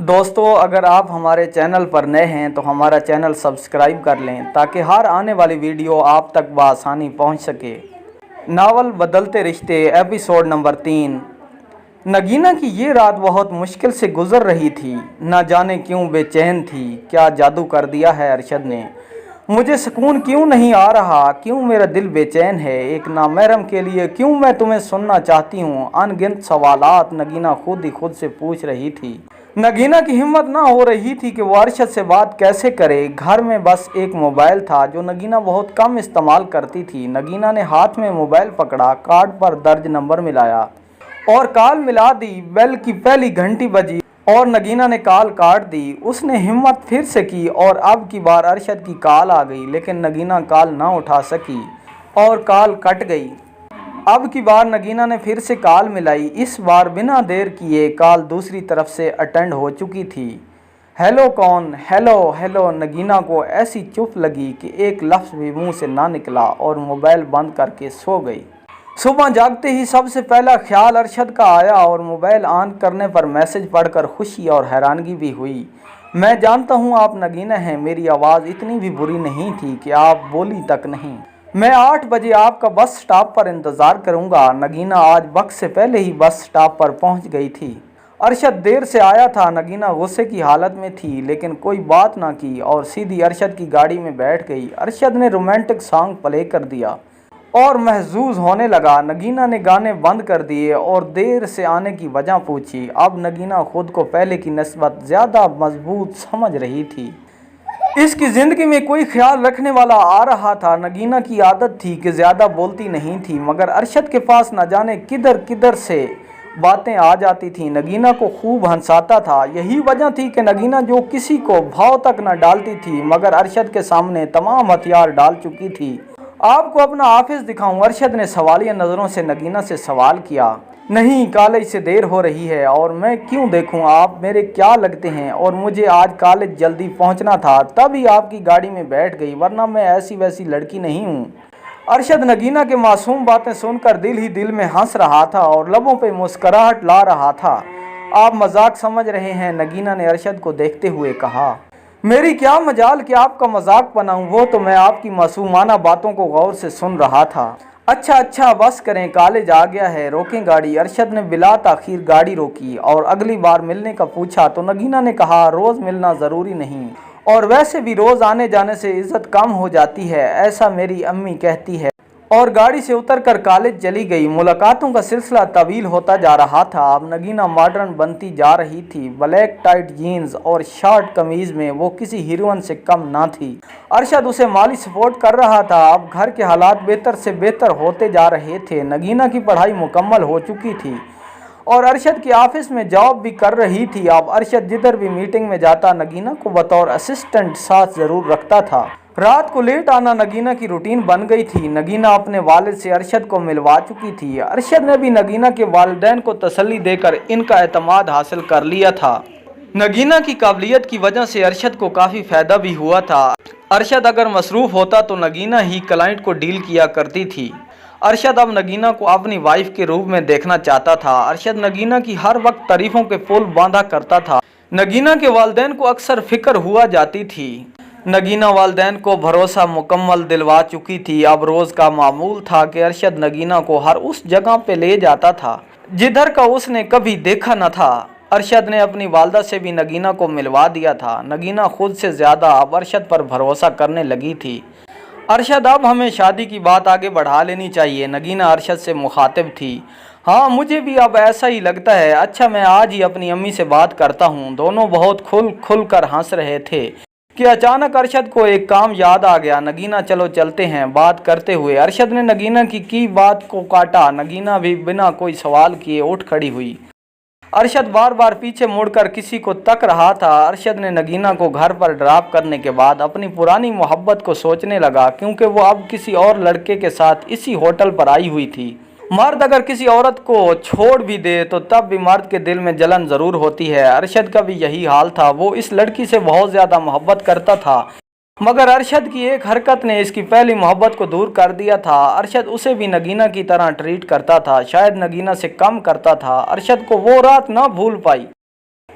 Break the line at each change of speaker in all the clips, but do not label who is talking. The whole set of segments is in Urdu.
دوستو اگر آپ ہمارے چینل پر نئے ہیں تو ہمارا چینل سبسکرائب کر لیں تاکہ ہر آنے والی ویڈیو آپ تک بآسانی پہنچ سکے۔ ناول بدلتے رشتے ایپیسوڈ نمبر 3۔ نگینا کی یہ رات بہت مشکل سے گزر رہی تھی، نہ جانے کیوں بے چین تھی۔ کیا جادو کر دیا ہے ارشد نے؟ مجھے سکون کیوں نہیں آ رہا؟ کیوں میرا دل بے چین ہے؟ ایک نامحرم کے لیے کیوں میں تمہیں سننا چاہتی ہوں؟ ان گنت سوالات نگینا خود ہی خود سے پوچھ رہی تھی۔ نگینا کی ہمت نہ ہو رہی تھی کہ وہ ارشد سے بات کیسے کرے۔ گھر میں بس ایک موبائل تھا جو نگینا بہت کم استعمال کرتی تھی۔ نگینا نے ہاتھ میں موبائل پکڑا، کارڈ پر درج نمبر ملایا اور کال ملا دی۔ بیل کی پہلی گھنٹی بجی اور نگینا نے کال کاٹ دی۔ اس نے ہمت پھر سے کی اور اب کی بار ارشد کی کال آ گئی، لیکن نگینا کال نہ اٹھا سکی اور کال کٹ گئی۔ اب کی بار نگینا نے پھر سے کال ملائی، اس بار بنا دیر کیے کال دوسری طرف سے اٹینڈ ہو چکی تھی۔ ہیلو کون؟ Hello hello. نگینا کو ایسی چپ لگی کہ ایک لفظ بھی منہ سے نہ نکلا اور موبائل بند کر کے سو گئی۔ صبح جاگتے ہی سب سے پہلا خیال ارشد کا آیا اور موبائل آن کرنے پر میسج پڑھ کر خوشی اور حیرانگی بھی ہوئی۔ میں جانتا ہوں آپ نگینا ہیں، میری آواز اتنی بھی بری نہیں تھی کہ آپ بولی تک نہیں۔ میں 8 بجے آپ کا بس سٹاپ پر انتظار کروں گا۔ نگینا آج وقت سے پہلے ہی بس سٹاپ پر پہنچ گئی تھی۔ ارشد دیر سے آیا تھا۔ نگینا غصے کی حالت میں تھی لیکن کوئی بات نہ کی اور سیدھی ارشد کی گاڑی میں بیٹھ گئی۔ ارشد نے رومانٹک سانگ پلے کر دیا اور محظوظ ہونے لگا۔ نگینا نے گانے بند کر دیے اور دیر سے آنے کی وجہ پوچھی۔ اب نگینا خود کو پہلے کی نسبت زیادہ مضبوط سمجھ رہی تھی۔ اس کی زندگی میں کوئی خیال رکھنے والا آ رہا تھا۔ نگینا کی عادت تھی کہ زیادہ بولتی نہیں تھی، مگر ارشد کے پاس نہ جانے کدھر کدھر سے باتیں آ جاتی تھیں۔ نگینا کو خوب ہنساتا تھا۔ یہی وجہ تھی کہ نگینا جو کسی کو بھاؤ تک نہ ڈالتی تھی مگر ارشد کے سامنے تمام ہتھیار ڈال چکی تھی۔ آپ کو اپنا آفس دکھاؤں؟ ارشد نے سوالیہ نظروں سے نگینا سے سوال کیا۔ نہیں، کالج سے دیر ہو رہی ہے اور میں کیوں دیکھوں؟ آپ میرے کیا لگتے ہیں؟ اور مجھے آج کالج جلدی پہنچنا تھا تبھی آپ کی گاڑی میں بیٹھ گئی، ورنہ میں ایسی ویسی لڑکی نہیں ہوں۔ ارشد نگینا کے معصوم باتیں سن کر دل ہی دل میں ہنس رہا تھا اور لبوں پہ مسکراہٹ لا رہا تھا۔ آپ مذاق سمجھ رہے ہیں؟ نگینا نے ارشد کو دیکھتے ہوئے کہا۔ میری کیا مجال کہ آپ کا مذاق بناؤں؟ وہ تو میں آپ کی معصومانہ باتوں کو غور سے سن رہا تھا۔ اچھا بس کریں، کالج آ گیا ہے، روکیں گاڑی۔ ارشد نے بلا تاخیر گاڑی روکی اور اگلی بار ملنے کا پوچھا تو نگینا نے کہا روز ملنا ضروری نہیں، اور ویسے بھی روز آنے جانے سے عزت کم ہو جاتی ہے، ایسا میری امی کہتی ہے، اور گاڑی سے اتر کر کالج چلی گئی۔ ملاقاتوں کا سلسلہ طویل ہوتا جا رہا تھا۔ اب نگینا ماڈرن بنتی جا رہی تھی۔ بلیک ٹائٹ جینز اور شارٹ قمیض میں وہ کسی ہیروئن سے کم نہ تھی۔ ارشد اسے مالی سپورٹ کر رہا تھا۔ اب گھر کے حالات بہتر سے بہتر ہوتے جا رہے تھے۔ نگینا کی پڑھائی مکمل ہو چکی تھی اور ارشد کے آفس میں جاب بھی کر رہی تھی۔ اب ارشد جدھر بھی میٹنگ میں جاتا نگینا کو بطور اسسٹنٹ ساتھ ضرور رکھتا تھا۔ رات کو لیٹ آنا نگینا کی روٹین بن گئی تھی۔ نگینا اپنے والد سے ارشد کو ملوا چکی تھی۔ ارشد نے بھی نگینا کے والدین کو تسلی دے کر ان کا اعتماد حاصل کر لیا تھا۔ نگینا کی قابلیت کی وجہ سے ارشد کو کافی فائدہ بھی ہوا تھا۔ ارشد اگر مصروف ہوتا تو نگینا ہی کلائنٹ کو ڈیل کیا کرتی تھی۔ ارشد اب نگینا کو اپنی وائف کے روپ میں دیکھنا چاہتا تھا۔ ارشد نگینا کی ہر وقت تعریفوں کے پھول باندھا کرتا تھا۔ نگینا کے والدین کو اکثر فکر ہوا جاتی تھی۔ نگینا والدین کو بھروسہ مکمل دلوا چکی تھی۔ اب روز کا معمول تھا کہ ارشد نگینا کو ہر اس جگہ پہ لے جاتا تھا جدھر کا اس نے کبھی دیکھا نہ تھا۔ ارشد نے اپنی والدہ سے بھی نگینا کو ملوا دیا تھا۔ نگینا خود سے زیادہ اب ارشد پر بھروسہ کرنے لگی تھی۔ ارشد اب ہمیں شادی کی بات آگے بڑھا لینی چاہیے، نگینا ارشد سے مخاطب تھی۔ ہاں مجھے بھی اب ایسا ہی لگتا ہے۔ اچھا میں آج ہی اپنی امی سے بات کرتا ہوں۔ دونوں بہت کھل کر ہنس رہے تھے کہ اچانک ارشد کو ایک کام یاد آ گیا۔ نگینا چلو چلتے ہیں، بات کرتے ہوئے ارشد نے نگینا کی بات کو کاٹا۔ نگینا بھی بنا کوئی سوال کیے اٹھ کھڑی ہوئی۔ ارشد بار بار پیچھے مڑ کر کسی کو تک رہا تھا۔ ارشد نے نگینا کو گھر پر ڈراپ کرنے کے بعد اپنی پرانی محبت کو سوچنے لگا، کیونکہ وہ اب کسی اور لڑکے کے ساتھ اسی ہوٹل پر آئی ہوئی تھی۔ مرد اگر کسی عورت کو چھوڑ بھی دے تو تب بھی مرد کے دل میں جلن ضرور ہوتی ہے۔ ارشد کا بھی یہی حال تھا۔ وہ اس لڑکی سے بہت زیادہ محبت کرتا تھا، مگر ارشد کی ایک حرکت نے اس کی پہلی محبت کو دور کر دیا تھا۔ ارشد اسے بھی نگینا کی طرح ٹریٹ کرتا تھا، شاید نگینا سے کم کرتا تھا۔ ارشد کو وہ رات نہ بھول پائی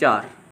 4।